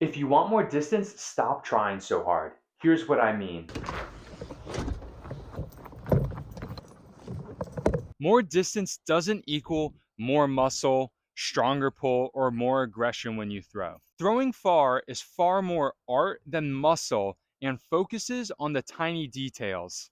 If you want more distance, stop trying so hard. Here's what I mean. More distance doesn't equal more muscle, stronger pull, or more aggression when you throw. Throwing far is far more art than muscle and focuses on the tiny details.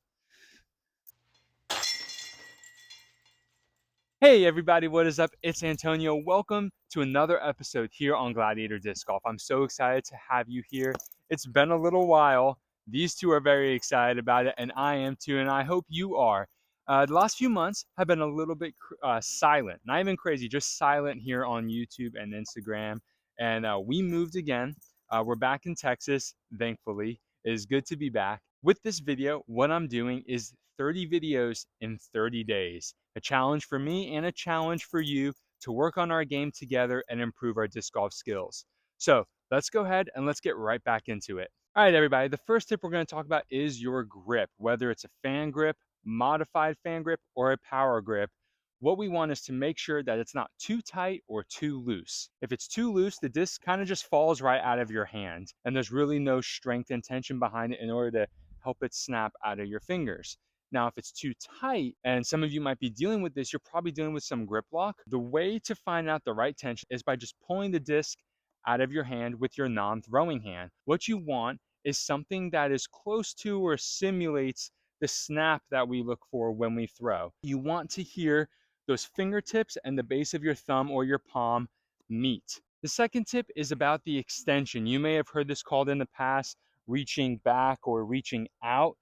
Hey everybody, what is up? It's Antonio. Welcome to another episode here on Gladiator Disc Golf. I'm so excited to have you here. It's been a little while. These two are very excited about it, and I am too, and I hope you are. The last few months have been a little bit silent, not even crazy, just silent here on YouTube and Instagram. And we moved again. We're back in Texas, thankfully. It is good to be back. With this video, what I'm doing is 30 videos in 30 days. A challenge for me and a challenge for you to work on our game together and improve our disc golf skills. So let's go ahead and let's get right back into it. All right, everybody, the first tip we're going to talk about is your grip. Whether it's a fan grip, modified fan grip, or a power grip, what we want is to make sure that it's not too tight or too loose. If it's too loose, the disc kind of just falls right out of your hand, and there's really no strength and tension behind it in order to help it snap out of your fingers. Now, if it's too tight, and some of you might be dealing with this, you're probably dealing with some grip lock. The way to find out the right tension is by just pulling the disc out of your hand with your non-throwing hand. What you want is something that is close to or simulates the snap that we look for when we throw. You want to hear those fingertips and the base of your thumb or your palm meet. The second tip is about the extension. You may have heard this called in the past reaching back or reaching out.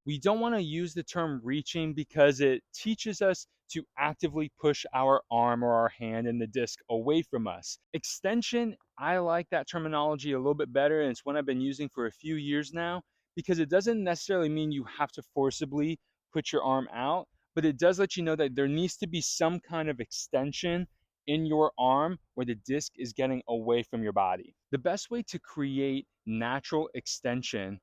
We don't want to use the term reaching because it teaches us to actively push our arm or our hand and the disc away from us. Extension, I like that terminology a little bit better, and it's one I've been using for a few years now because it doesn't necessarily mean you have to forcibly put your arm out, but it does let you know that there needs to be some kind of extension in your arm where the disc is getting away from your body. The best way to create natural extension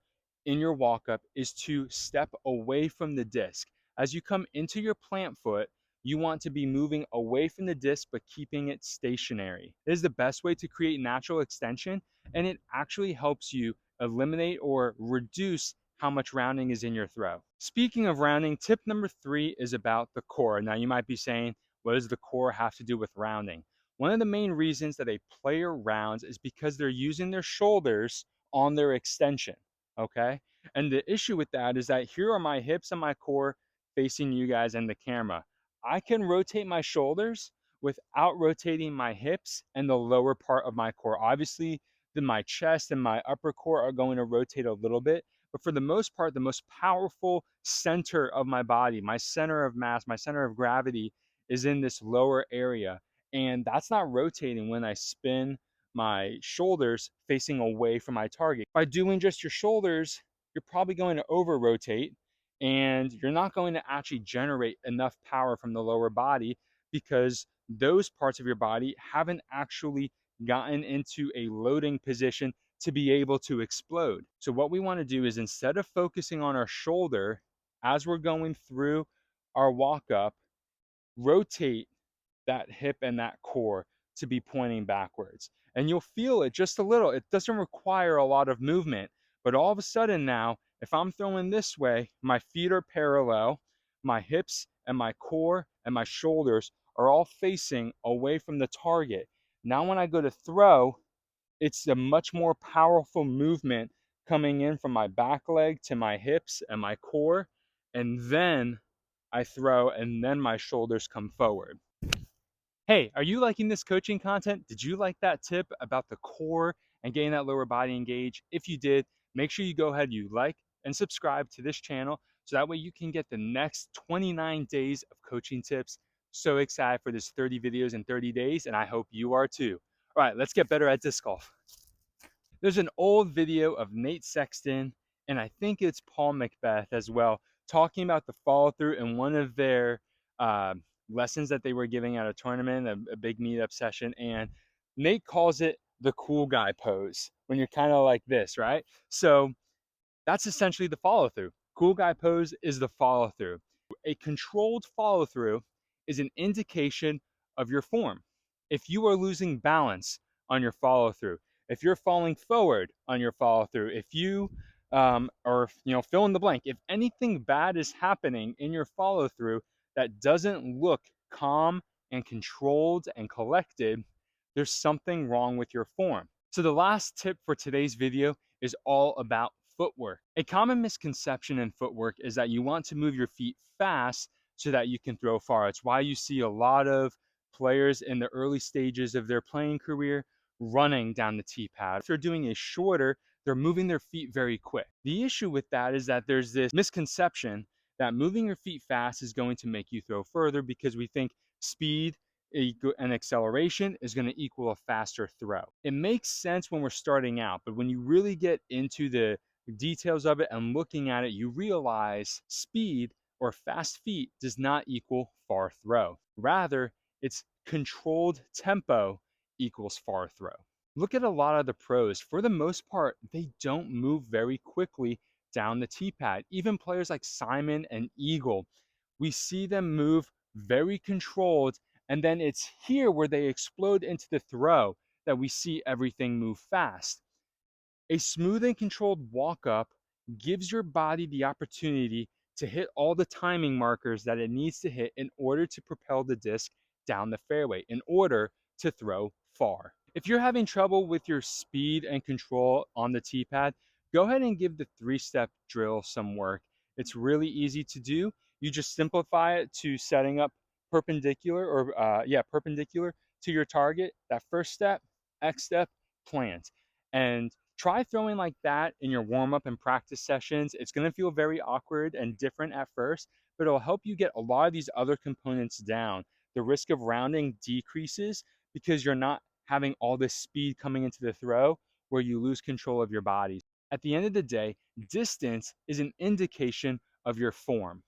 in your walk up is to step away from the disc. As you come into your plant foot, you want to be moving away from the disc but keeping it stationary. This is the best way to create natural extension, and it actually helps you eliminate or reduce how much rounding is in your throw. Speaking of rounding, tip number 3 is about the core. Now you might be saying, what does the core have to do with rounding? One of the main reasons that a player rounds is because they're using their shoulders on their extension. Okay. And the issue with that is that here are my hips and my core facing you guys and the camera. I can rotate my shoulders without rotating my hips and the lower part of my core. Obviously, then my chest and my upper core are going to rotate a little bit. But for the most part, the most powerful center of my body, my center of mass, my center of gravity is in this lower area. And that's not rotating when I spin my shoulders facing away from my target. By doing just your shoulders, you're probably going to over rotate and you're not going to actually generate enough power from the lower body because those parts of your body haven't actually gotten into a loading position to be able to explode. So what we want to do is instead of focusing on our shoulder as we're going through our walk up, rotate that hip and that core to be pointing backwards. And you'll feel it just a little. It doesn't require a lot of movement, but all of a sudden now, if I'm throwing this way, my feet are parallel, my hips and my core and my shoulders are all facing away from the target. Now when I go to throw, it's a much more powerful movement coming in from my back leg to my hips and my core, and then I throw and then my shoulders come forward. Hey, are you liking this coaching content? Did you like that tip about the core and getting that lower body engaged? If you did, make sure you go ahead, you like and subscribe to this channel so that way you can get the next 29 days of coaching tips. So excited for this 30 videos in 30 days, and I hope you are too. All right, let's get better at disc golf. There's an old video of Nate Sexton, and I think it's Paul Macbeth as well, talking about the follow through in one of their uh, lessons that they were giving at a tournament, a big meetup session. And Nate calls it the cool guy pose when you're kind of like this, right? So that's essentially the follow through. Cool guy pose is the follow through. A controlled follow through is an indication of your form. If you are losing balance on your follow through, if you're falling forward on your follow through, if you or fill in the blank, if anything bad is happening in your follow through that doesn't look calm and controlled and collected, there's something wrong with your form. So the last tip for today's video is all about footwork. A common misconception in footwork is that you want to move your feet fast so that you can throw far. It's why you see a lot of players in the early stages of their playing career running down the tee pad. If they're doing a shorter, they're moving their feet very quick. The issue with that is that there's this misconception that moving your feet fast is going to make you throw further, because we think speed and acceleration is going to equal a faster throw. It makes sense when we're starting out, but when you really get into the details of it and looking at it, you realize speed or fast feet does not equal far throw. Rather, it's controlled tempo equals far throw. Look at a lot of the pros. For the most part, they don't move very quickly down the tee pad. Even players like Simon and Eagle, we see them move very controlled, and then it's here where they explode into the throw that we see everything move fast. A smooth and controlled walk up gives your body the opportunity to hit all the timing markers that it needs to hit in order to propel the disc down the fairway, in order to throw far. If you're having trouble with your speed and control on the tee pad, go ahead and give the 3-step drill some work. It's really easy to do. You just simplify it to setting up perpendicular perpendicular to your target. That first step, X step, plant. And try throwing like that in your warm up and practice sessions. It's going to feel very awkward and different at first, but it'll help you get a lot of these other components down. The risk of rounding decreases because you're not having all this speed coming into the throw where you lose control of your body. At the end of the day, distance is an indication of your form.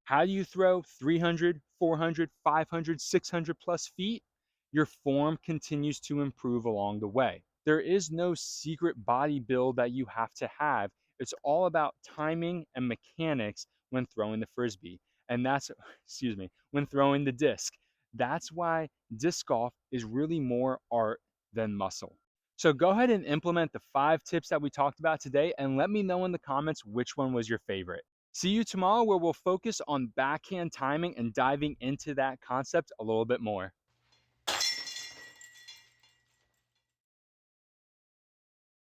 How do you throw 300, 400, 500, 600 plus feet? Your form continues to improve along the way. There is no secret body build that you have to have. It's all about timing and mechanics when throwing the frisbee. And that's, when throwing the disc. That's why disc golf is really more art than muscle. So go ahead and implement the 5 tips that we talked about today, and let me know in the comments which one was your favorite. See you tomorrow, where we'll focus on backhand timing and diving into that concept a little bit more.